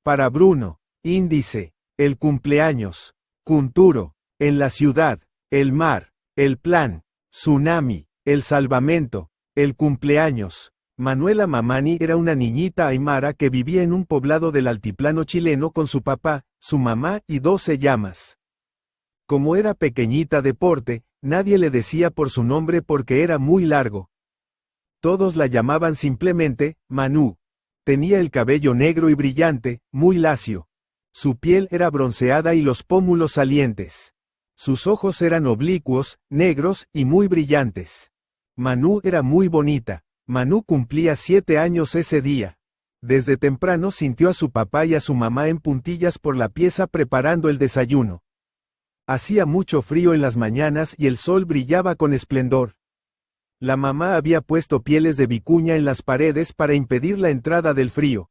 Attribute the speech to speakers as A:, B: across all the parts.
A: Para Bruno, índice, el cumpleaños, Kunturo, en la ciudad, el mar, el plan, tsunami, el salvamento, el cumpleaños. Manuela Mamani era una niñita aymara que vivía en un poblado del altiplano chileno con su papá, su mamá y 12 llamas. Como era pequeñita de porte, nadie le decía por su nombre porque era muy largo. Todos la llamaban simplemente, Manu. Tenía el cabello negro y brillante, muy lacio. Su piel era bronceada y los pómulos salientes. Sus ojos eran oblicuos, negros y muy brillantes. Manu era muy bonita. Manu cumplía 7 años ese día. Desde temprano sintió a su papá y a su mamá en puntillas por la pieza preparando el desayuno. Hacía mucho frío en las mañanas y el sol brillaba con esplendor. La mamá había puesto pieles de vicuña en las paredes para impedir la entrada del frío.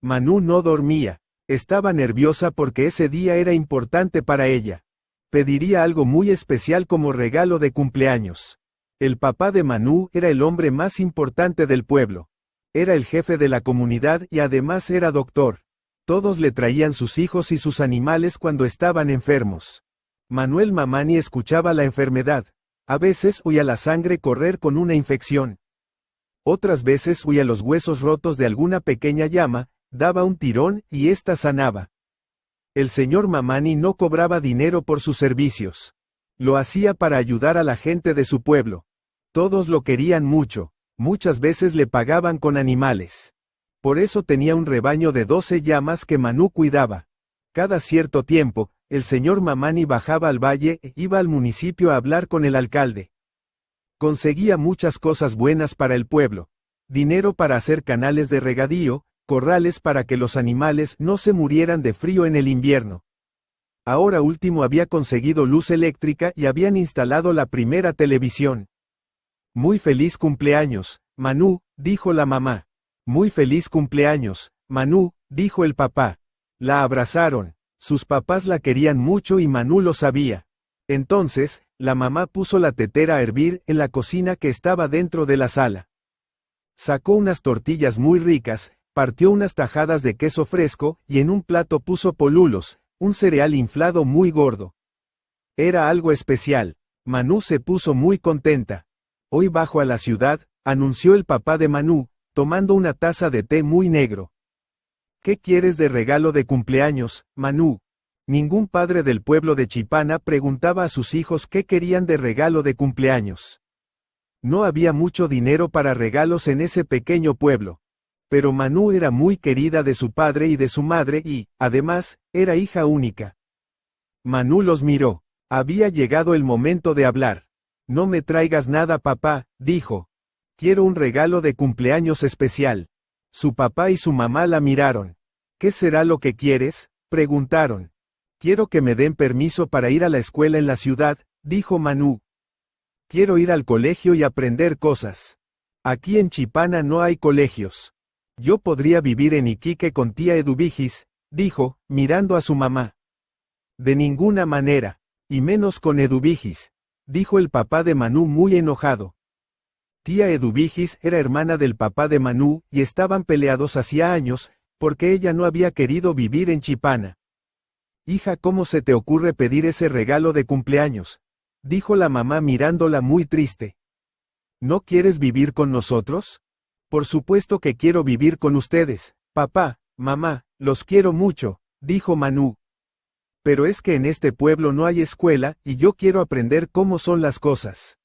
A: Manu no dormía. Estaba nerviosa porque ese día era importante para ella. Pediría algo muy especial como regalo de cumpleaños. El papá de Manu era el hombre más importante del pueblo. Era el jefe de la comunidad y además era doctor. Todos le traían sus hijos y sus animales cuando estaban enfermos. Manuel Mamani escuchaba la enfermedad. A veces oía la sangre correr con una infección. Otras veces oía los huesos rotos de alguna pequeña llama, daba un tirón y ésta sanaba. El señor Mamani no cobraba dinero por sus servicios. Lo hacía para ayudar a la gente de su pueblo. Todos lo querían mucho. Muchas veces le pagaban con animales. Por eso tenía un rebaño de 12 llamas que Manu cuidaba. Cada cierto tiempo, el señor Mamani bajaba al valle e iba al municipio a hablar con el alcalde. Conseguía muchas cosas buenas para el pueblo. Dinero para hacer canales de regadío, corrales para que los animales no se murieran de frío en el invierno. Ahora último había conseguido luz eléctrica y habían instalado la primera televisión. Muy feliz cumpleaños, Manu, dijo la mamá. Muy feliz cumpleaños, Manu, dijo el papá. La abrazaron. Sus papás la querían mucho y Manu lo sabía. Entonces, la mamá puso la tetera a hervir en la cocina que estaba dentro de la sala. Sacó unas tortillas muy ricas, partió unas tajadas de queso fresco y en un plato puso polulos, un cereal inflado muy gordo. Era algo especial. Manu se puso muy contenta. Hoy bajo a la ciudad, anunció el papá de Manu, tomando una taza de té muy negro. ¿Qué quieres de regalo de cumpleaños, Manu? Ningún padre del pueblo de Chipana preguntaba a sus hijos qué querían de regalo de cumpleaños. No había mucho dinero para regalos en ese pequeño pueblo. Pero Manu era muy querida de su padre y de su madre y, además, era hija única. Manu los miró. Había llegado el momento de hablar. No me traigas nada, papá, dijo. Quiero un regalo de cumpleaños especial. Su papá y su mamá la miraron. ¿Qué será lo que quieres?, preguntaron. Quiero que me den permiso para ir a la escuela en la ciudad, dijo Manu. Quiero ir al colegio y aprender cosas. Aquí en Chipana no hay colegios. Yo podría vivir en Iquique con tía Eduvigis, dijo, mirando a su mamá. De ninguna manera, y menos con Eduvigis, dijo el papá de Manu muy enojado. Tía Eduvigis era hermana del papá de Manu y estaban peleados hacía años, porque ella no había querido vivir en Chipana. Hija, ¿cómo se te ocurre pedir ese regalo de cumpleaños?, dijo la mamá mirándola muy triste. ¿No quieres vivir con nosotros? Por supuesto que quiero vivir con ustedes, papá, mamá, los quiero mucho, dijo Manu. Pero es que en este pueblo no hay escuela y yo quiero aprender cómo son las cosas.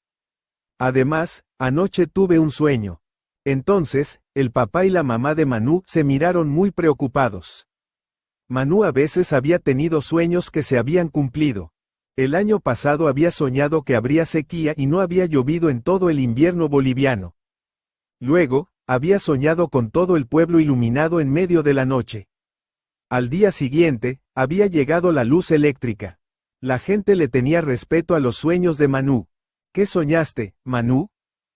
A: Además, anoche tuve un sueño. Entonces, el papá y la mamá de Manu se miraron muy preocupados. Manu a veces había tenido sueños que se habían cumplido. El año pasado había soñado que habría sequía y no había llovido en todo el invierno boliviano. Luego, había soñado con todo el pueblo iluminado en medio de la noche. Al día siguiente, había llegado la luz eléctrica. La gente le tenía respeto a los sueños de Manu. ¿Qué soñaste, Manu?,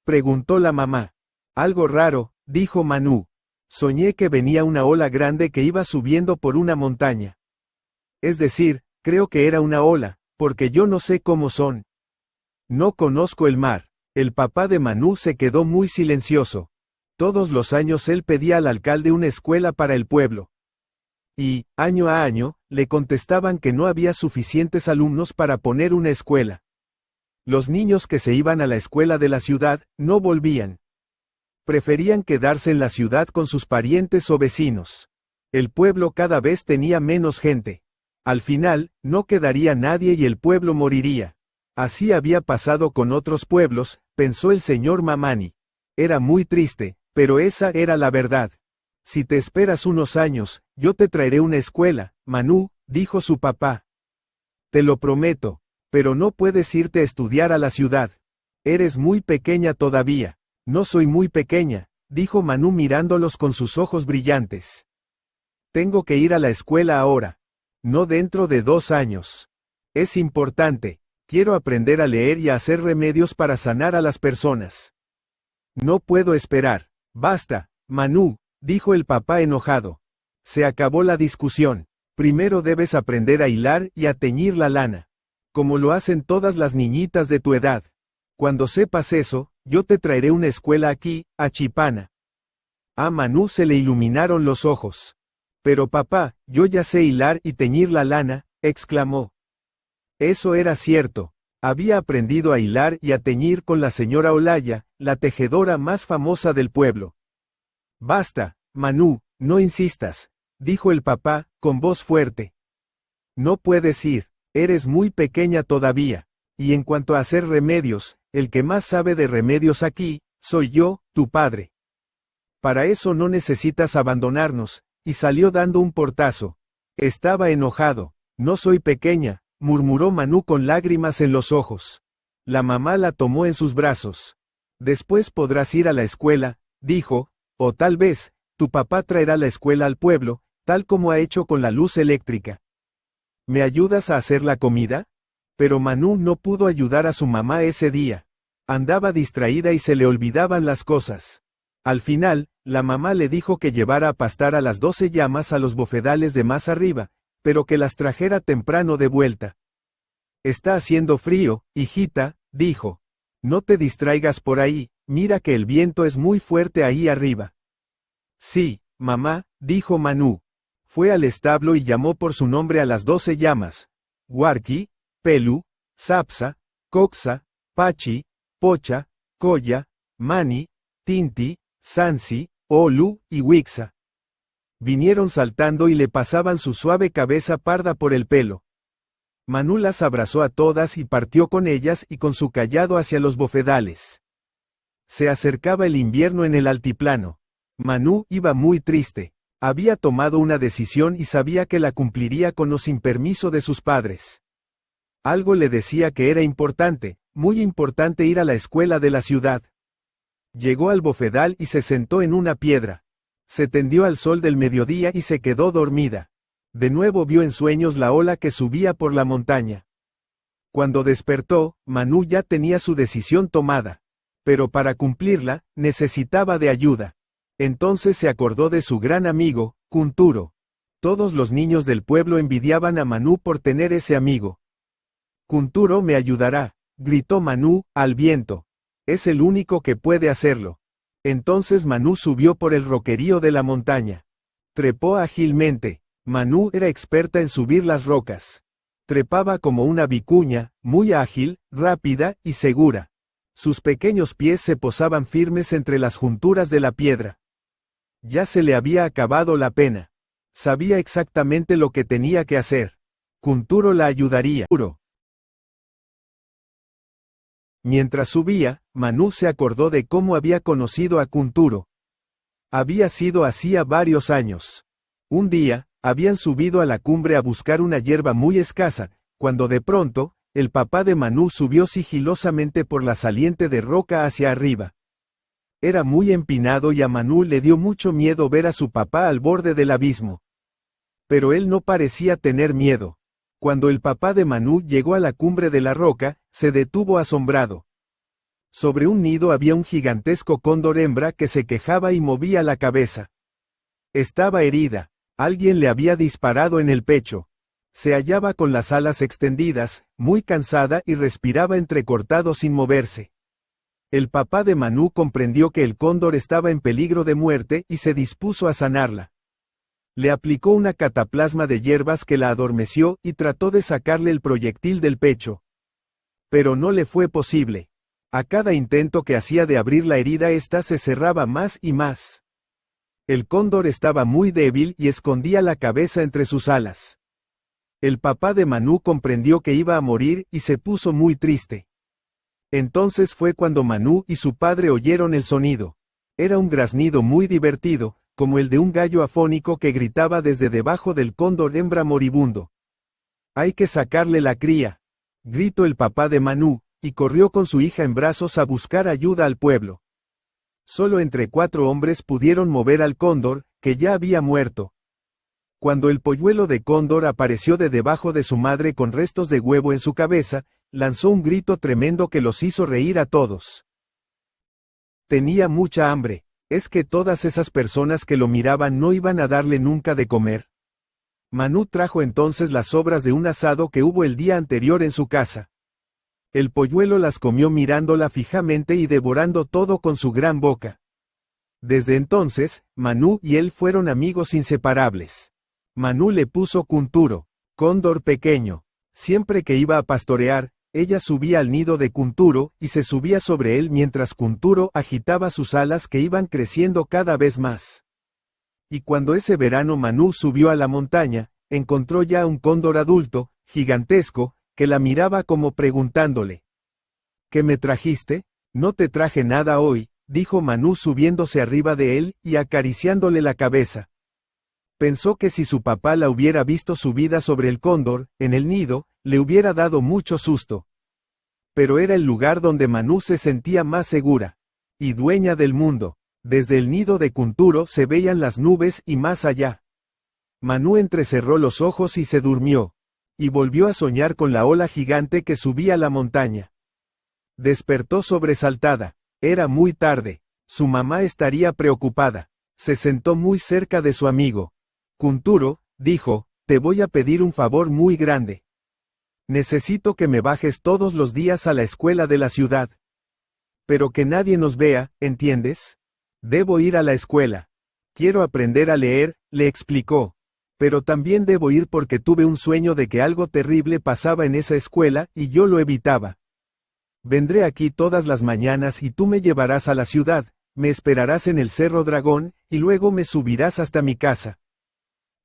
A: preguntó la mamá. Algo raro, dijo Manu. Soñé que venía una ola grande que iba subiendo por una montaña. Es decir, creo que era una ola, porque yo no sé cómo son. No conozco el mar. El papá de Manu se quedó muy silencioso. Todos los años él pedía al alcalde una escuela para el pueblo. y, año a año, le contestaban que no había suficientes alumnos para poner una escuela. Los niños que se iban a la escuela de la ciudad, no volvían. Preferían quedarse en la ciudad con sus parientes o vecinos. El pueblo cada vez tenía menos gente. Al final, no quedaría nadie y el pueblo moriría. Así había pasado con otros pueblos, pensó el señor Mamani. Era muy triste, pero esa era la verdad. Si te esperas unos años, yo te traeré una escuela, Manú, dijo su papá. Te lo prometo, pero no puedes irte a estudiar a la ciudad. Eres muy pequeña todavía. No soy muy pequeña, dijo Manú mirándolos con sus ojos brillantes. Tengo que ir a la escuela ahora. No dentro de 2 años. Es importante. Quiero aprender a leer y a hacer remedios para sanar a las personas. No puedo esperar. Basta, Manú, dijo el papá enojado. Se acabó la discusión. Primero debes aprender a hilar y a teñir la lana. Como lo hacen todas las niñitas de tu edad. Cuando sepas eso, yo te traeré una escuela aquí, a Chipana. A Manú se le iluminaron los ojos. Pero papá, yo ya sé hilar y teñir la lana, exclamó. Eso era cierto. Había aprendido a hilar y a teñir con la señora Olaya, la tejedora más famosa del pueblo. Basta, Manú, no insistas, dijo el papá, con voz fuerte. No puedes ir, eres muy pequeña todavía, y en cuanto a hacer remedios, el que más sabe de remedios aquí, soy yo, tu padre. Para eso no necesitas abandonarnos, y salió dando un portazo. Estaba enojado. No soy pequeña, murmuró Manú con lágrimas en los ojos. La mamá la tomó en sus brazos. Después podrás ir a la escuela, dijo, o tal vez, tu papá traerá la escuela al pueblo, tal como ha hecho con la luz eléctrica. ¿Me ayudas a hacer la comida? Pero Manú no pudo ayudar a su mamá ese día. Andaba distraída y se le olvidaban las cosas. Al final, la mamá le dijo que llevara a pastar a las 12 llamas a los bofedales de más arriba, pero que las trajera temprano de vuelta. Está haciendo frío, hijita, dijo. No te distraigas por ahí, mira que el viento es muy fuerte ahí arriba. Sí, mamá, dijo Manú. Fue al establo y llamó por su nombre a las 12 llamas. Huarqui, Pelu, Sapsa, Coxa, Pachi, Pocha, Coya, Mani, Tinti, Sansi, Olu y Wixa. Vinieron saltando y le pasaban su suave cabeza parda por el pelo. Manú las abrazó a todas y partió con ellas y con su cayado hacia los bofedales. Se acercaba el invierno en el altiplano. Manú iba muy triste. Había tomado una decisión y sabía que la cumpliría con o sin permiso de sus padres. Algo le decía que era importante, muy importante ir a la escuela de la ciudad. Llegó al bofedal y se sentó en una piedra. Se tendió al sol del mediodía y se quedó dormida. De nuevo vio en sueños la ola que subía por la montaña. Cuando despertó, Manú ya tenía su decisión tomada. Pero para cumplirla, necesitaba de ayuda. Entonces se acordó de su gran amigo, Kunturo. Todos los niños del pueblo envidiaban a Manú por tener ese amigo. Kunturo me ayudará, gritó Manú, al viento. Es el único que puede hacerlo. Entonces Manú subió por el roquerío de la montaña. Trepó ágilmente. Manú era experta en subir las rocas. Trepaba como una vicuña, muy ágil, rápida y segura. Sus pequeños pies se posaban firmes entre las junturas de la piedra. Ya se le había acabado la pena. Sabía exactamente lo que tenía que hacer. Kunturo la ayudaría. Mientras subía, Manú se acordó de cómo había conocido a Kunturo. Había sido hacía varios años. Un día, habían subido a la cumbre a buscar una hierba muy escasa, cuando de pronto, el papá de Manú subió sigilosamente por la saliente de roca hacia arriba. Era muy empinado y a Manú le dio mucho miedo ver a su papá al borde del abismo. Pero él no parecía tener miedo. Cuando el papá de Manú llegó a la cumbre de la roca, se detuvo asombrado. Sobre un nido había un gigantesco cóndor hembra que se quejaba y movía la cabeza. Estaba herida. Alguien le había disparado en el pecho. Se hallaba con las alas extendidas, muy cansada y respiraba entrecortado sin moverse. El papá de Manú comprendió que el cóndor estaba en peligro de muerte y se dispuso a sanarla. Le aplicó una cataplasma de hierbas que la adormeció y trató de sacarle el proyectil del pecho. Pero no le fue posible. A cada intento que hacía de abrir la herida, ésta se cerraba más y más. El cóndor estaba muy débil y escondía la cabeza entre sus alas. El papá de Manú comprendió que iba a morir y se puso muy triste. Entonces fue cuando Manú y su padre oyeron el sonido. Era un graznido muy divertido, como el de un gallo afónico que gritaba desde debajo del cóndor hembra moribundo. «Hay que sacarle la cría», gritó el papá de Manú, y corrió con su hija en brazos a buscar ayuda al pueblo. Solo entre 4 hombres pudieron mover al cóndor, que ya había muerto. Cuando el polluelo de cóndor apareció de debajo de su madre con restos de huevo en su cabeza, lanzó un grito tremendo que los hizo reír a todos. Tenía mucha hambre. ¿Es que todas esas personas que lo miraban no iban a darle nunca de comer? Manú trajo entonces las sobras de un asado que hubo el día anterior en su casa. El polluelo las comió mirándola fijamente y devorando todo con su gran boca. Desde entonces, Manú y él fueron amigos inseparables. Manú le puso Kunturo, cóndor pequeño. Siempre que iba a pastorear, ella subía al nido de Kunturo y se subía sobre él mientras Kunturo agitaba sus alas que iban creciendo cada vez más. Y cuando ese verano Manú subió a la montaña, encontró ya un cóndor adulto, gigantesco, que la miraba como preguntándole: ¿Qué me trajiste? No te traje nada hoy, dijo Manú subiéndose arriba de él y acariciándole la cabeza. Pensó que si su papá la hubiera visto subida sobre el cóndor, en el nido, le hubiera dado mucho susto. Pero era el lugar donde Manú se sentía más segura y dueña del mundo. Desde el nido de Kunturo se veían las nubes y más allá. Manú entrecerró los ojos y se durmió. Y volvió a soñar con la ola gigante que subía la montaña. Despertó sobresaltada. Era muy tarde. Su mamá estaría preocupada. Se sentó muy cerca de su amigo. Kunturo, dijo, te voy a pedir un favor muy grande. Necesito que me bajes todos los días a la escuela de la ciudad. Pero que nadie nos vea, ¿entiendes? Debo ir a la escuela. Quiero aprender a leer, le explicó. Pero también debo ir porque tuve un sueño de que algo terrible pasaba en esa escuela y yo lo evitaba. Vendré aquí todas las mañanas y tú me llevarás a la ciudad, me esperarás en el Cerro Dragón, y luego me subirás hasta mi casa.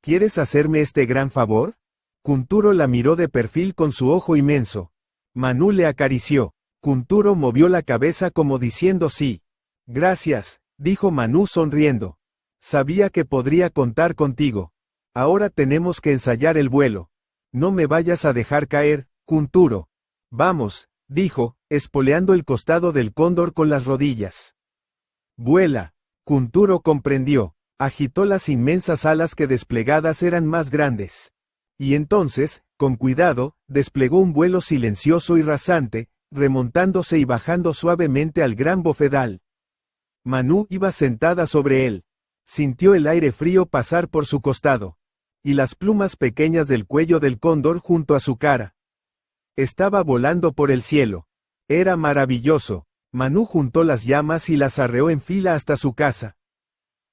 A: ¿Quieres hacerme este gran favor? Kunturo la miró de perfil con su ojo inmenso. Manú le acarició. Kunturo movió la cabeza como diciendo sí. Gracias, dijo Manú sonriendo. Sabía que podría contar contigo. Ahora tenemos que ensayar el vuelo. No me vayas a dejar caer, Kunturo. Vamos, dijo, espoleando el costado del cóndor con las rodillas. Vuela. Kunturo comprendió. Agitó las inmensas alas que desplegadas eran más grandes. Y entonces, con cuidado, desplegó un vuelo silencioso y rasante, remontándose y bajando suavemente al gran bofedal. Manú iba sentada sobre él. Sintió el aire frío pasar por su costado. Y las plumas pequeñas del cuello del cóndor junto a su cara. Estaba volando por el cielo. Era maravilloso. Manú juntó las llamas y las arreó en fila hasta su casa.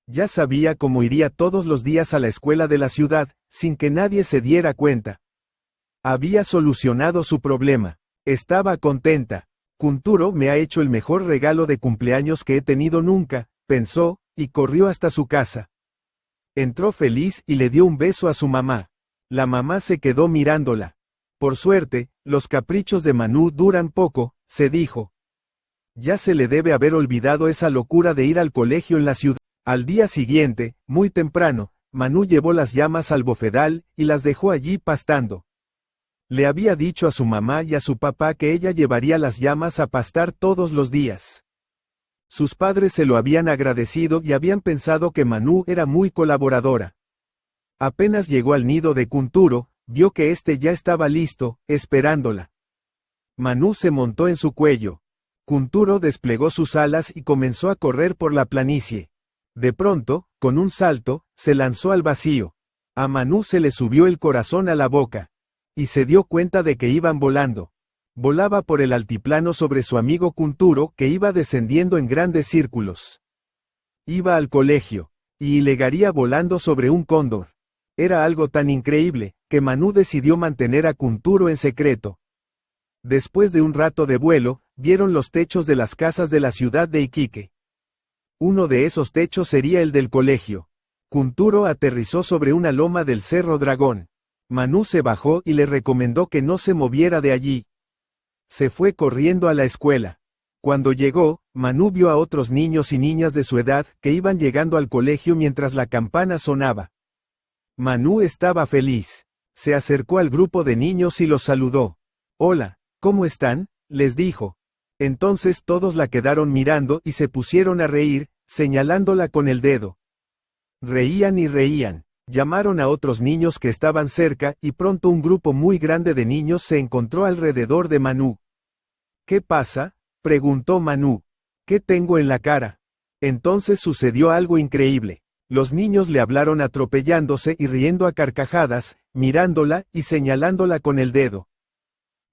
A: Ya sabía cómo iría todos los días a la escuela de la ciudad, sin que nadie se diera cuenta. Había solucionado su problema. Estaba contenta. Kunturo me ha hecho el mejor regalo de cumpleaños que he tenido nunca, pensó, y corrió hasta su casa. Entró feliz y le dio un beso a su mamá. La mamá se quedó mirándola. Por suerte, los caprichos de Manú duran poco, se dijo. Ya se le debe haber olvidado esa locura de ir al colegio en la ciudad. Al día siguiente, muy temprano, Manú llevó las llamas al bofedal y las dejó allí pastando. Le había dicho a su mamá y a su papá que ella llevaría las llamas a pastar todos los días. Sus padres se lo habían agradecido y habían pensado que Manú era muy colaboradora. Apenas llegó al nido de Kunturo, vio que éste ya estaba listo, esperándola. Manú se montó en su cuello. Kunturo desplegó sus alas y comenzó a correr por la planicie. De pronto, con un salto, se lanzó al vacío. A Manú se le subió el corazón a la boca. Y se dio cuenta de que iban volando. Volaba por el altiplano sobre su amigo Kunturo que iba descendiendo en grandes círculos. Iba al colegio. y llegaría volando sobre un cóndor. Era algo tan increíble, que Manú decidió mantener a Kunturo en secreto. Después de un rato de vuelo, vieron los techos de las casas de la ciudad de Iquique. Uno de esos techos sería el del colegio. Kunturo aterrizó sobre una loma del Cerro Dragón. Manú se bajó y le recomendó que no se moviera de allí. Se fue corriendo a la escuela. Cuando llegó, Manú vio a otros niños y niñas de su edad que iban llegando al colegio mientras la campana sonaba. Manú estaba feliz. Se acercó al grupo de niños y los saludó. «Hola, ¿cómo están?», les dijo. Entonces todos la quedaron mirando y se pusieron a reír, señalándola con el dedo. Reían y reían. Llamaron a otros niños que estaban cerca y pronto un grupo muy grande de niños se encontró alrededor de Manú. «¿Qué pasa?», preguntó Manú. «¿Qué tengo en la cara?». Entonces sucedió algo increíble. Los niños le hablaron atropellándose y riendo a carcajadas, mirándola y señalándola con el dedo.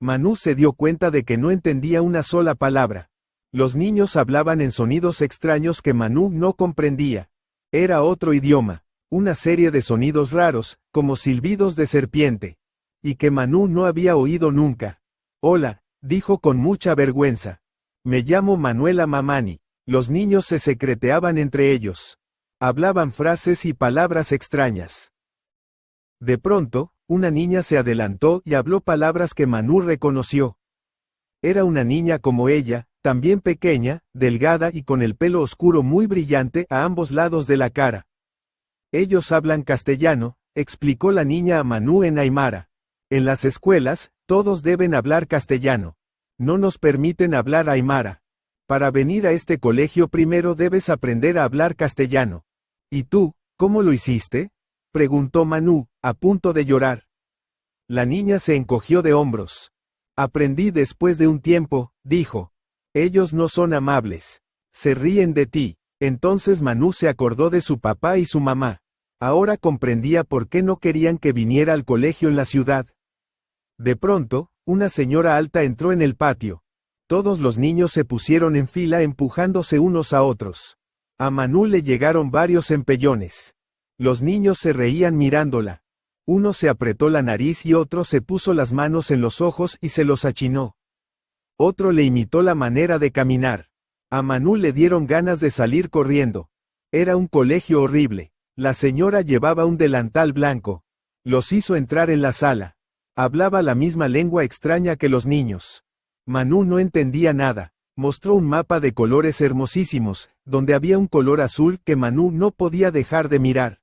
A: Manú se dio cuenta de que no entendía una sola palabra. Los niños hablaban en sonidos extraños que Manú no comprendía. Era otro idioma, una serie de sonidos raros, como silbidos de serpiente. Y que Manú no había oído nunca. «Hola», dijo con mucha vergüenza. «Me llamo Manuela Mamani». Los niños se secreteaban entre ellos. Hablaban frases y palabras extrañas. De pronto, una niña se adelantó y habló palabras que Manú reconoció. Era una niña como ella, también pequeña, delgada y con el pelo oscuro muy brillante a ambos lados de la cara. «Ellos hablan castellano», explicó la niña a Manú en aymara. «En las escuelas, todos deben hablar castellano. No nos permiten hablar aymara. Para venir a este colegio primero debes aprender a hablar castellano». «¿Y tú, cómo lo hiciste?», preguntó Manú, a punto de llorar. La niña se encogió de hombros. «Aprendí después de un tiempo», dijo. «Ellos no son amables. Se ríen de ti». Entonces Manú se acordó de su papá y su mamá. Ahora comprendía por qué no querían que viniera al colegio en la ciudad. De pronto, una señora alta entró en el patio. Todos los niños se pusieron en fila empujándose unos a otros. A Manú le llegaron varios empellones. Los niños se reían mirándola. Uno se apretó la nariz y otro se puso las manos en los ojos y se los achinó. Otro le imitó la manera de caminar. A Manú le dieron ganas de salir corriendo. Era un colegio horrible. La señora llevaba un delantal blanco. Los hizo entrar en la sala. Hablaba la misma lengua extraña que los niños. Manú no entendía nada. Mostró un mapa de colores hermosísimos, donde había un color azul que Manú no podía dejar de mirar.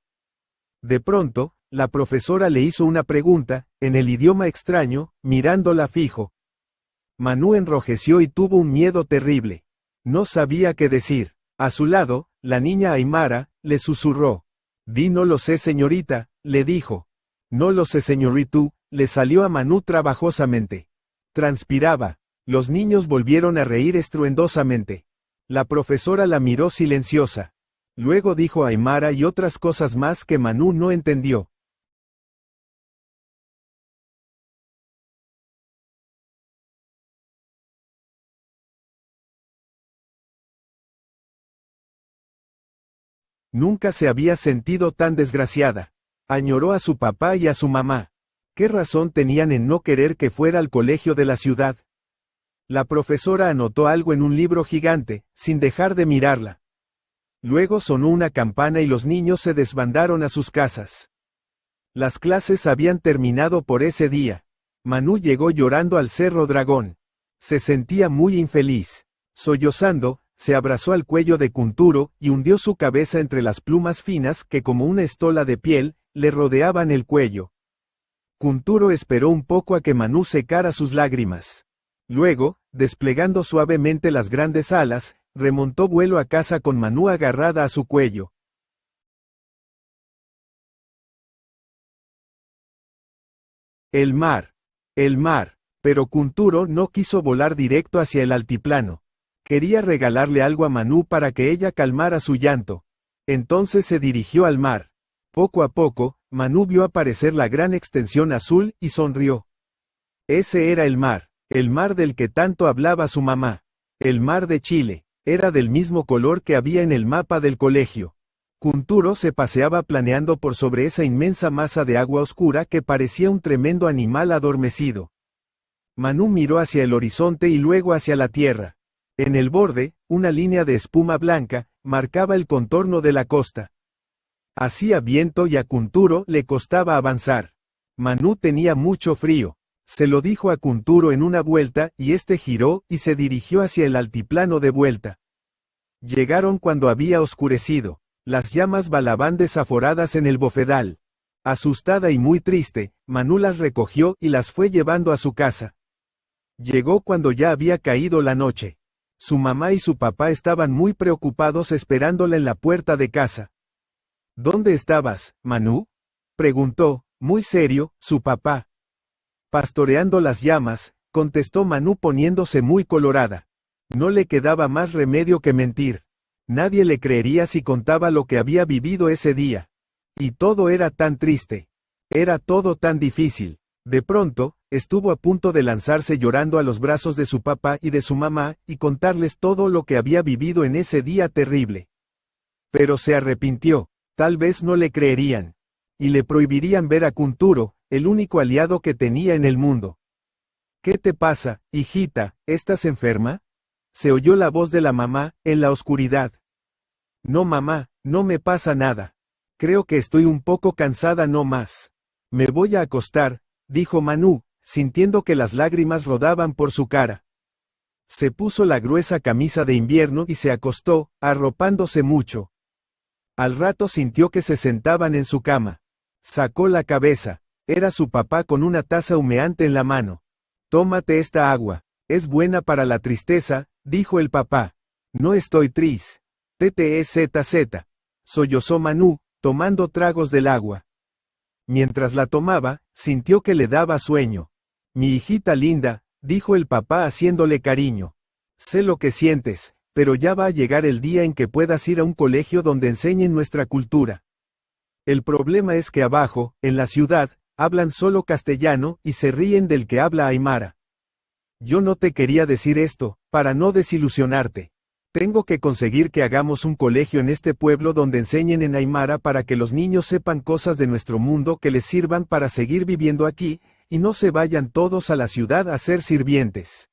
A: De pronto, la profesora le hizo una pregunta, en el idioma extraño, mirándola fijo. Manú enrojeció y tuvo un miedo terrible. No sabía qué decir. A su lado, la niña aymara, le susurró. «Di no lo sé señorita», le dijo. «No lo sé señorita», le salió a Manú trabajosamente. Transpiraba. Los niños volvieron a reír estruendosamente. La profesora la miró silenciosa. Luego dijo aymara y otras cosas más que Manú no entendió. Nunca se había sentido tan desgraciada. Añoró a su papá y a su mamá. ¿Qué razón tenían en no querer que fuera al colegio de la ciudad? La profesora anotó algo en un libro gigante, sin dejar de mirarla. Luego sonó una campana y los niños se desbandaron a sus casas. Las clases habían terminado por ese día. Manú llegó llorando al Cerro Dragón. Se sentía muy infeliz. Sollozando, se abrazó al cuello de Kunturo y hundió su cabeza entre las plumas finas que como una estola de piel, le rodeaban el cuello. Kunturo esperó un poco a que Manú secara sus lágrimas. Luego, desplegando suavemente las grandes alas, remontó vuelo a casa con Manú agarrada a su cuello. El mar. Pero Kunturo no quiso volar directo hacia el altiplano. Quería regalarle algo a Manú para que ella calmara su llanto. Entonces se dirigió al mar. Poco a poco, Manú vio aparecer la gran extensión azul y sonrió. Ese era el mar del que tanto hablaba su mamá. El mar de Chile. Era del mismo color que había en el mapa del colegio. Kunturo se paseaba planeando por sobre esa inmensa masa de agua oscura que parecía un tremendo animal adormecido. Manú miró hacia el horizonte y luego hacia la tierra. En el borde, una línea de espuma blanca marcaba el contorno de la costa. Hacía viento y a Kunturo le costaba avanzar. Manú tenía mucho frío. Se lo dijo a Kunturo en una vuelta y este giró y se dirigió hacia el altiplano de vuelta. Llegaron cuando había oscurecido. Las llamas balaban desaforadas en el bofedal. Asustada y muy triste, Manú las recogió y las fue llevando a su casa. Llegó cuando ya había caído la noche. Su mamá y su papá estaban muy preocupados esperándola en la puerta de casa. ¿Dónde estabas, Manú?, preguntó, muy serio, su papá. Pastoreando las llamas, contestó Manú poniéndose muy colorada. No le quedaba más remedio que mentir. Nadie le creería si contaba lo que había vivido ese día. Y todo era tan triste. Era todo tan difícil. De pronto, estuvo a punto de lanzarse llorando a los brazos de su papá y de su mamá y contarles todo lo que había vivido en ese día terrible. Pero se arrepintió. Tal vez no le creerían. Y le prohibirían ver a Kunturo, el único aliado que tenía en el mundo. ¿Qué te pasa, hijita? ¿Estás enferma?, se oyó la voz de la mamá, en la oscuridad. No mamá, no me pasa nada. Creo que estoy un poco cansada no más. Me voy a acostar, dijo Manú, sintiendo que las lágrimas rodaban por su cara. Se puso la gruesa camisa de invierno y se acostó, arropándose mucho. Al rato sintió que se sentaban en su cama. Sacó la cabeza. Era su papá con una taza humeante en la mano. Tómate esta agua. Es buena para la tristeza, dijo el papá. No estoy triste. TTEZZ. Sollozó Manú, tomando tragos del agua. Mientras la tomaba, sintió que le daba sueño. Mi hijita linda, dijo el papá haciéndole cariño. Sé lo que sientes, pero ya va a llegar el día en que puedas ir a un colegio donde enseñen nuestra cultura. El problema es que abajo, en la ciudad, hablan solo castellano y se ríen del que habla aymara. Yo no te quería decir esto, para no desilusionarte. Tengo que conseguir que hagamos un colegio en este pueblo donde enseñen en aymara para que los niños sepan cosas de nuestro mundo que les sirvan para seguir viviendo aquí, y no se vayan todos a la ciudad a ser sirvientes.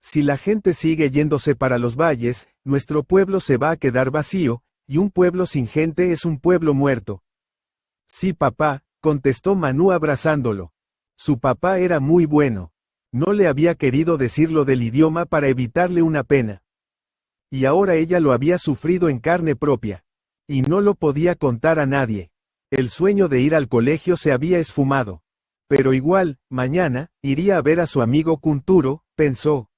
A: Si la gente sigue yéndose para los valles, nuestro pueblo se va a quedar vacío, y un pueblo sin gente es un pueblo muerto. Sí, papá, contestó Manú abrazándolo. Su papá era muy bueno. No le había querido decir lo del idioma para evitarle una pena. Y ahora ella lo había sufrido en carne propia. Y no lo podía contar a nadie. El sueño de ir al colegio se había esfumado. Pero igual, mañana, iría a ver a su amigo Kunturo, pensó.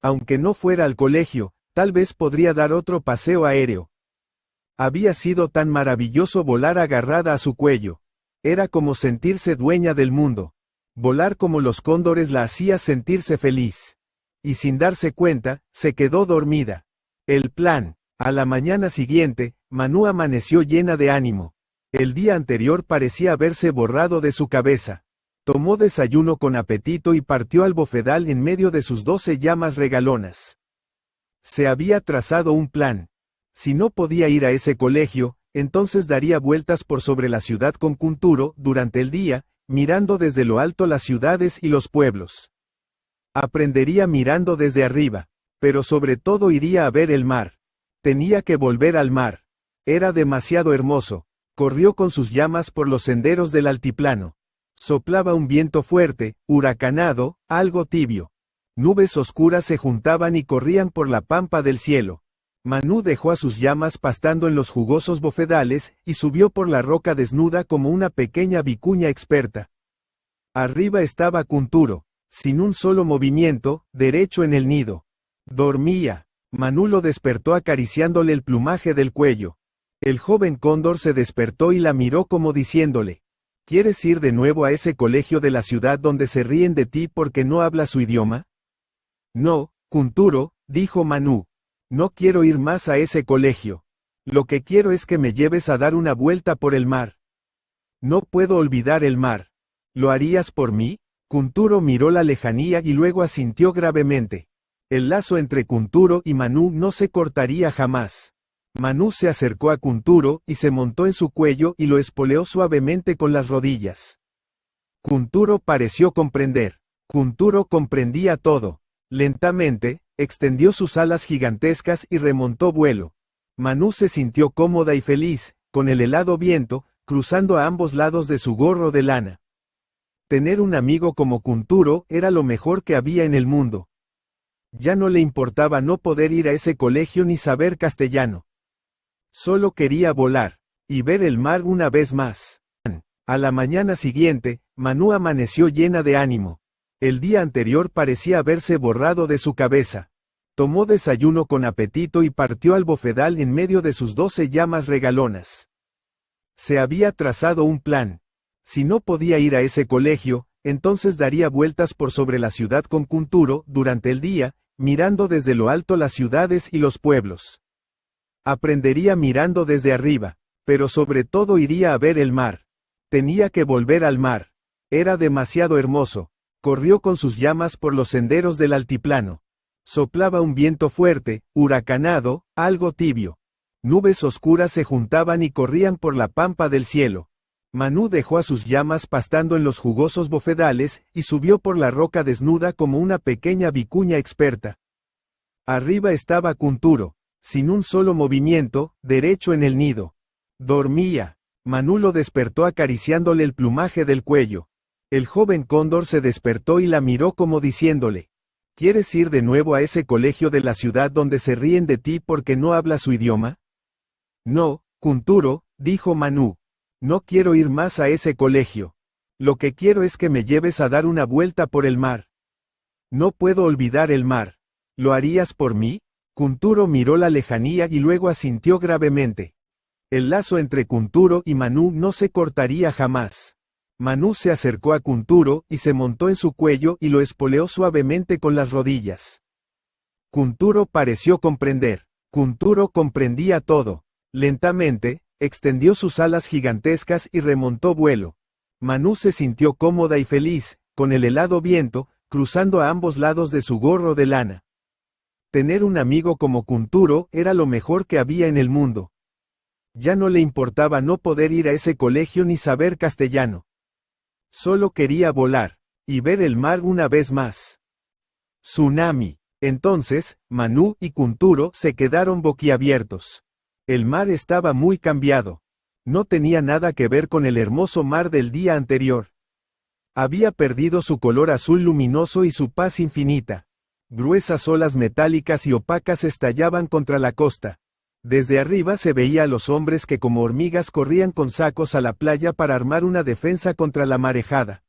A: Aunque no fuera al colegio, tal vez podría dar otro paseo aéreo. Había sido tan maravilloso volar agarrada a su cuello. Era como sentirse dueña del mundo. Volar como los cóndores la hacía sentirse feliz. Y sin darse cuenta, se quedó dormida. El plan. A la mañana siguiente, Manú amaneció llena de ánimo. El día anterior parecía haberse borrado de su cabeza. Tomó desayuno con apetito y partió al bofedal en medio de sus 12 llamas regalonas. Se había trazado un plan. Si no podía ir a ese colegio, entonces daría vueltas por sobre la ciudad con Kunturo durante el día, mirando desde lo alto las ciudades y los pueblos. Aprendería mirando desde arriba, pero sobre todo iría a ver el mar. Tenía que volver al mar. Era demasiado hermoso. Corrió con sus llamas por los senderos del altiplano. Soplaba un viento fuerte, huracanado, algo tibio. Nubes oscuras se juntaban y corrían por la pampa del cielo. Manú dejó a sus llamas pastando en los jugosos bofedales y subió por la roca desnuda como una pequeña vicuña experta. Arriba estaba Kunturo, sin un solo movimiento, derecho en el nido. Dormía. Manú lo despertó acariciándole el plumaje del cuello. El joven cóndor se despertó y la miró como diciéndole: ¿Quieres ir de nuevo a ese colegio de la ciudad donde se ríen de ti porque no hablas su idioma? No, Kunturo, dijo Manú. No quiero ir más a ese colegio. Lo que quiero es que me lleves a dar una vuelta por el mar. No puedo olvidar el mar. ¿Lo harías por mí? Kunturo miró la lejanía y luego asintió gravemente. El lazo entre Kunturo y Manú no se cortaría jamás. Manú se acercó a Kunturo y se montó en su cuello y lo espoleó suavemente con las rodillas. Kunturo pareció comprender. Kunturo comprendía todo. Lentamente, extendió sus alas gigantescas y remontó vuelo. Manú se sintió cómoda y feliz, con el helado viento, cruzando a ambos lados de su gorro de lana. Tener un amigo como Kunturo era lo mejor que había en el mundo. Ya no le importaba no poder ir a ese colegio ni saber castellano. Solo quería volar, y ver el mar una vez más. A la mañana siguiente, Manú amaneció llena de ánimo. El día anterior parecía haberse borrado de su cabeza. Tomó desayuno con apetito y partió al bofedal en medio de sus 12 llamas regalonas. Se había trazado un plan. Si no podía ir a ese colegio, entonces daría vueltas por sobre la ciudad con Kunturo durante el día, mirando desde lo alto las ciudades y los pueblos. Aprendería mirando desde arriba, pero sobre todo iría a ver el mar. Tenía que volver al mar. Era demasiado hermoso. Corrió con sus llamas por los senderos del altiplano. Soplaba un viento fuerte, huracanado, algo tibio. Nubes oscuras se juntaban y corrían por la pampa del cielo. Manú dejó a sus llamas pastando en los jugosos bofedales y subió por la roca desnuda como una pequeña vicuña experta. Arriba estaba Kunturo, sin un solo movimiento, derecho en el nido. Dormía. Manú lo despertó acariciándole el plumaje del cuello. El joven cóndor se despertó y la miró como diciéndole: ¿Quieres ir de nuevo a ese colegio de la ciudad donde se ríen de ti porque no hablas su idioma? No, Kunturo, dijo Manú. No quiero ir más a ese colegio. Lo que quiero es que me lleves a dar una vuelta por el mar. No puedo olvidar el mar. ¿Lo harías por mí? Kunturo miró la lejanía y luego asintió gravemente. El lazo entre Kunturo y Manú no se cortaría jamás. Manú se acercó a Kunturo y se montó en su cuello y lo espoleó suavemente con las rodillas. Kunturo pareció comprender. Kunturo comprendía todo. Lentamente, extendió sus alas gigantescas y remontó vuelo. Manú se sintió cómoda y feliz, con el helado viento, cruzando a ambos lados de su gorro de lana. Tener un amigo como Kunturo era lo mejor que había en el mundo. Ya no le importaba no poder ir a ese colegio ni saber castellano. Solo quería volar, y ver el mar una vez más. Tsunami. Entonces, Manú y Kunturo se quedaron boquiabiertos. El mar estaba muy cambiado. No tenía nada que ver con el hermoso mar del día anterior. Había perdido su color azul luminoso y su paz infinita. Gruesas olas metálicas y opacas estallaban contra la costa. Desde arriba se veía a los hombres que como hormigas corrían con sacos a la playa para armar una defensa contra la marejada.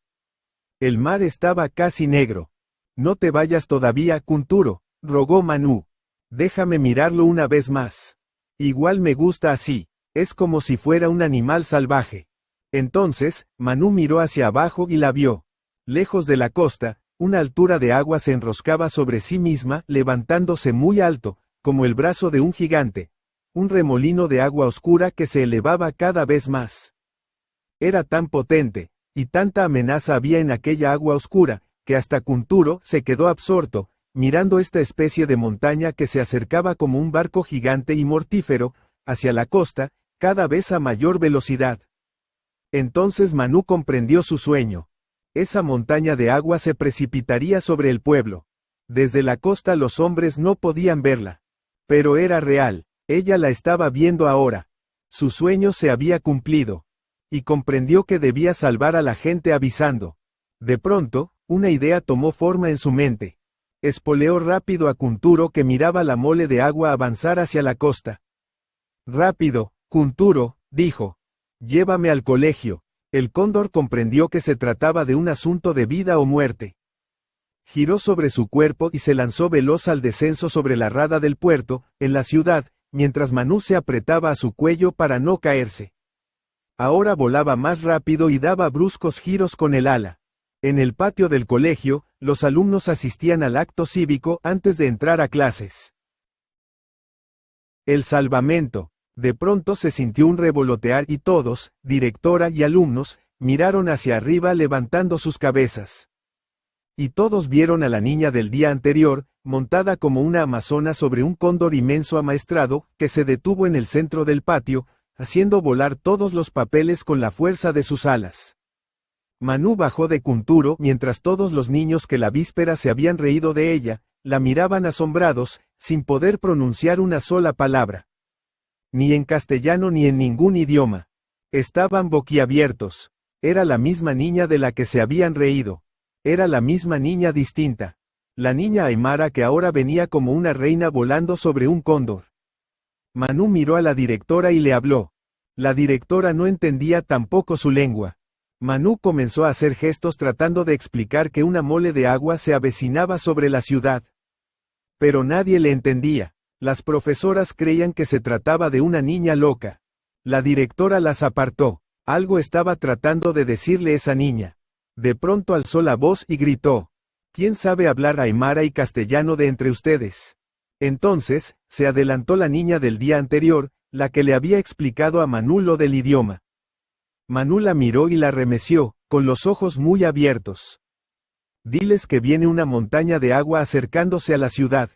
A: El mar estaba casi negro. No te vayas todavía, Kunturo, rogó Manú. Déjame mirarlo una vez más. Igual me gusta así, es como si fuera un animal salvaje. Entonces, Manú miró hacia abajo y la vio. Lejos de la costa, una altura de agua se enroscaba sobre sí misma, levantándose muy alto, como el brazo de un gigante. Un remolino de agua oscura que se elevaba cada vez más. Era tan potente, y tanta amenaza había en aquella agua oscura, que hasta Kunturo se quedó absorto, mirando esta especie de montaña que se acercaba como un barco gigante y mortífero, hacia la costa, cada vez a mayor velocidad. Entonces Manú comprendió su sueño. Esa montaña de agua se precipitaría sobre el pueblo. Desde la costa los hombres no podían verla. Pero era real. Ella la estaba viendo ahora. Su sueño se había cumplido. Y comprendió que debía salvar a la gente avisando. De pronto, una idea tomó forma en su mente. Espoleó rápido a Kunturo que miraba la mole de agua avanzar hacia la costa. Rápido, Kunturo, dijo. Llévame al colegio. El cóndor comprendió que se trataba de un asunto de vida o muerte. Giró sobre su cuerpo y se lanzó veloz al descenso sobre la rada del puerto, en la ciudad, mientras Manú se apretaba a su cuello para no caerse. Ahora volaba más rápido y daba bruscos giros con el ala. En el patio del colegio, los alumnos asistían al acto cívico antes de entrar a clases. El salvamento. De pronto se sintió un revolotear y todos, directora y alumnos, miraron hacia arriba levantando sus cabezas. Y todos vieron a la niña del día anterior, montada como una amazona sobre un cóndor inmenso amaestrado, que se detuvo en el centro del patio, haciendo volar todos los papeles con la fuerza de sus alas. Manú bajó de Kunturo mientras todos los niños que la víspera se habían reído de ella, la miraban asombrados, sin poder pronunciar una sola palabra. Ni en castellano ni en ningún idioma. Estaban boquiabiertos. Era la misma niña de la que se habían reído. Era la misma niña distinta. La niña Aymara que ahora venía como una reina volando sobre un cóndor. Manú miró a la directora y le habló. La directora no entendía tampoco su lengua. Manú comenzó a hacer gestos tratando de explicar que una mole de agua se avecinaba sobre la ciudad. Pero nadie le entendía. Las profesoras creían que se trataba de una niña loca. La directora las apartó. Algo estaba tratando de decirle esa niña. De pronto alzó la voz y gritó. ¿Quién sabe hablar aymara y castellano de entre ustedes? Entonces, se adelantó la niña del día anterior, la que le había explicado a Manú lo del idioma. Manú la miró y la remeció, con los ojos muy abiertos. Diles que viene una montaña de agua acercándose a la ciudad.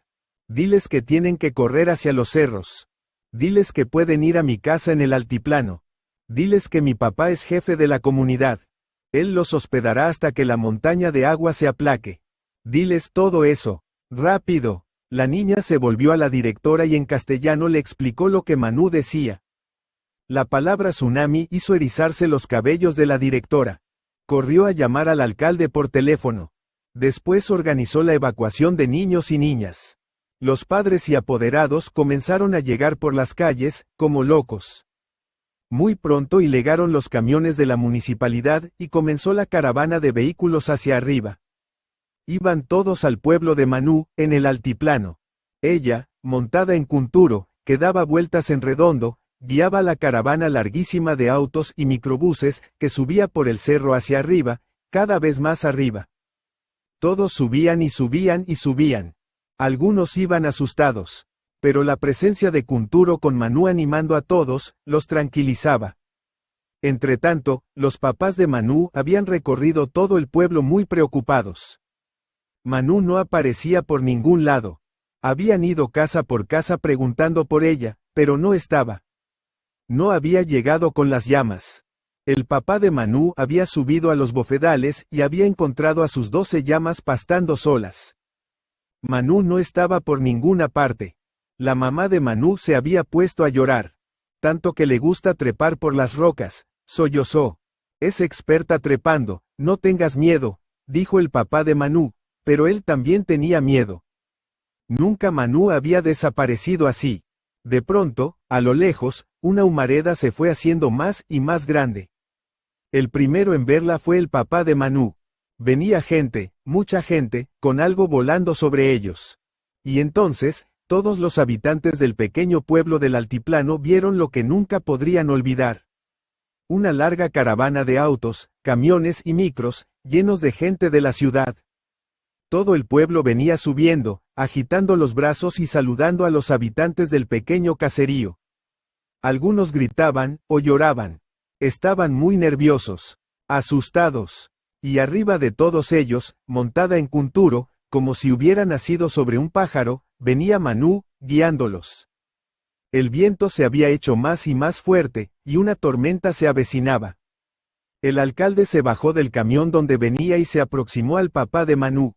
A: Diles que tienen que correr hacia los cerros. Diles que pueden ir a mi casa en el altiplano. Diles que mi papá es jefe de la comunidad. Él los hospedará hasta que la montaña de agua se aplaque. Diles todo eso. Rápido. La niña se volvió a la directora y en castellano le explicó lo que Manú decía. La palabra tsunami hizo erizarse los cabellos de la directora. Corrió a llamar al alcalde por teléfono. Después organizó la evacuación de niños y niñas. Los padres y apoderados comenzaron a llegar por las calles, como locos. Muy pronto llegaron los camiones de la municipalidad y comenzó la caravana de vehículos hacia arriba. Iban todos al pueblo de Manú, en el altiplano. Ella, montada en Kunturo, que daba vueltas en redondo, guiaba la caravana larguísima de autos y microbuses que subía por el cerro hacia arriba, cada vez más arriba. Todos subían y subían y subían. Algunos iban asustados. Pero la presencia de Kunturo con Manú animando a todos, los tranquilizaba. Entretanto, los papás de Manú habían recorrido todo el pueblo muy preocupados. Manú no aparecía por ningún lado. Habían ido casa por casa preguntando por ella, pero no estaba. No había llegado con las llamas. El papá de Manú había subido a los bofedales y había encontrado a sus 12 llamas pastando solas. Manú no estaba por ninguna parte. La mamá de Manú se había puesto a llorar. Tanto que le gusta trepar por las rocas, sollozó. Es experta trepando, no tengas miedo, dijo el papá de Manú, pero él también tenía miedo. Nunca Manú había desaparecido así. De pronto, a lo lejos, una humareda se fue haciendo más y más grande. El primero en verla fue el papá de Manú. Venía gente, mucha gente, con algo volando sobre ellos. Y entonces, todos los habitantes del pequeño pueblo del altiplano vieron lo que nunca podrían olvidar. Una larga caravana de autos, camiones y micros, llenos de gente de la ciudad. Todo el pueblo venía subiendo, agitando los brazos y saludando a los habitantes del pequeño caserío. Algunos gritaban, o lloraban. Estaban muy nerviosos, asustados. Y arriba de todos ellos, montada en Kunturo, como si hubiera nacido sobre un pájaro, venía Manú, guiándolos. El viento se había hecho más y más fuerte, y una tormenta se avecinaba. El alcalde se bajó del camión donde venía y se aproximó al papá de Manú.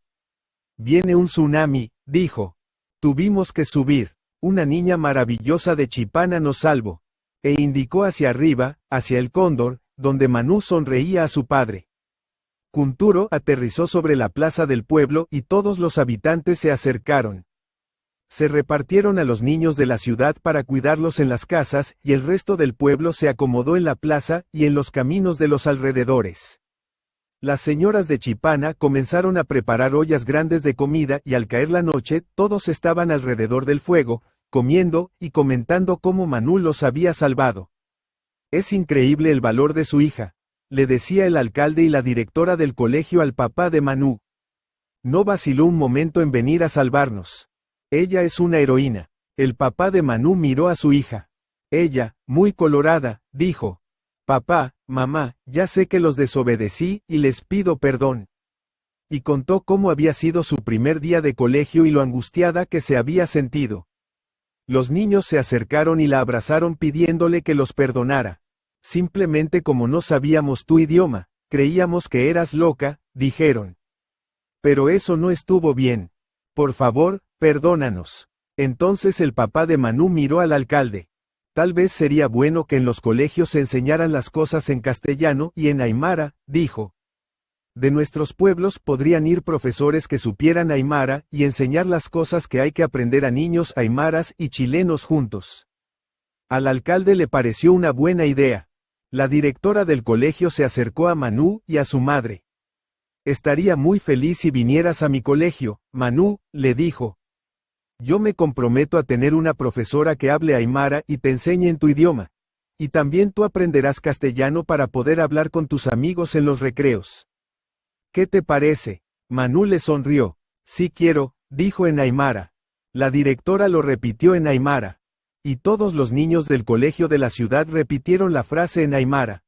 A: Viene un tsunami, dijo. Tuvimos que subir. Una niña maravillosa de Chipana nos salvó. E indicó hacia arriba, hacia el cóndor, donde Manú sonreía a su padre. Kunturo aterrizó sobre la plaza del pueblo y todos los habitantes se acercaron. Se repartieron a los niños de la ciudad para cuidarlos en las casas y el resto del pueblo se acomodó en la plaza y en los caminos de los alrededores. Las señoras de Chipana comenzaron a preparar ollas grandes de comida y al caer la noche todos estaban alrededor del fuego, comiendo y comentando cómo Manú los había salvado. Es increíble el valor de su hija, le decía el alcalde y la directora del colegio al papá de Manú. No vaciló un momento en venir a salvarnos. Ella es una heroína. El papá de Manú miró a su hija. Ella, muy colorada, dijo: Papá, mamá, ya sé que los desobedecí y les pido perdón. y contó cómo había sido su primer día de colegio y lo angustiada que se había sentido. Los niños se acercaron y la abrazaron pidiéndole que los perdonara. Simplemente como no sabíamos tu idioma, creíamos que eras loca, dijeron. Pero eso no estuvo bien. Por favor, perdónanos. Entonces el papá de Manu miró al alcalde. Tal vez sería bueno que en los colegios se enseñaran las cosas en castellano y en aymara, dijo. De nuestros pueblos podrían ir profesores que supieran aymara y enseñar las cosas que hay que aprender a niños aymaras y chilenos juntos. Al alcalde le pareció una buena idea. La directora del colegio se acercó a Manu y a su madre. Estaría muy feliz si vinieras a mi colegio, Manu, le dijo. Yo me comprometo a tener una profesora que hable aymara y te enseñe en tu idioma. Y también tú aprenderás castellano para poder hablar con tus amigos en los recreos. ¿Qué te parece? Manu le sonrió. Sí quiero, dijo en aymara. La directora lo repitió en aymara. Y todos los niños del colegio de la ciudad repitieron la frase en aymara.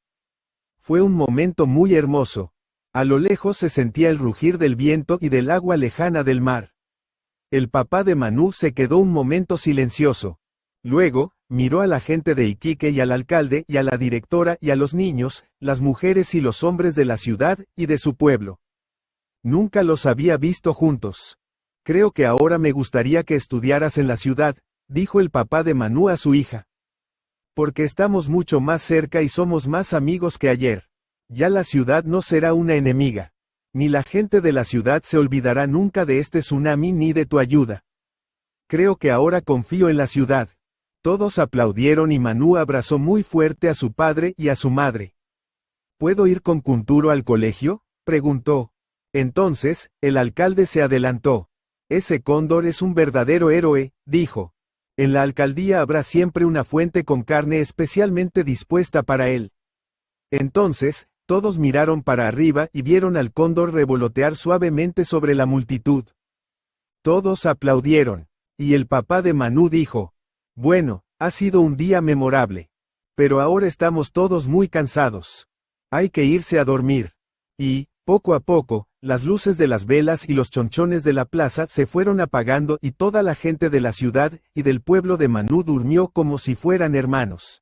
A: Fue un momento muy hermoso. A lo lejos se sentía el rugir del viento y del agua lejana del mar. El papá de Manu se quedó un momento silencioso. Luego, miró a la gente de Iquique y al alcalde y a la directora y a los niños, las mujeres y los hombres de la ciudad y de su pueblo. Nunca los había visto juntos. Creo que ahora me gustaría que estudiaras en la ciudad, dijo el papá de Manu a su hija. Porque estamos mucho más cerca y somos más amigos que ayer. Ya la ciudad no será una enemiga. Ni la gente de la ciudad se olvidará nunca de este tsunami ni de tu ayuda. Creo que ahora confío en la ciudad. Todos aplaudieron y Manu abrazó muy fuerte a su padre y a su madre. ¿Puedo ir con Kunturo al colegio?, preguntó. Entonces, el alcalde se adelantó. Ese cóndor es un verdadero héroe, dijo. En la alcaldía habrá siempre una fuente con carne especialmente dispuesta para él. Entonces, todos miraron para arriba y vieron al cóndor revolotear suavemente sobre la multitud. Todos aplaudieron. Y el papá de Manu dijo. Bueno, ha sido un día memorable. Pero ahora estamos todos muy cansados. Hay que irse a dormir. Y, poco a poco, las luces de las velas y los chonchones de la plaza se fueron apagando y toda la gente de la ciudad y del pueblo de Manu durmió como si fueran hermanos.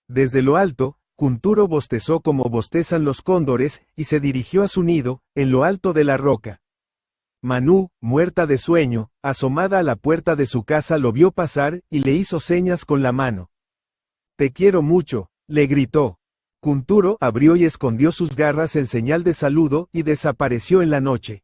A: Desde lo alto, Kunturo bostezó como bostezan los cóndores y se dirigió a su nido, en lo alto de la roca. Manu, muerta de sueño, asomada a la puerta de su casa lo vio pasar y le hizo señas con la mano. Te quiero mucho, le gritó. Kunturo abrió y escondió sus garras en señal de saludo y desapareció en la noche.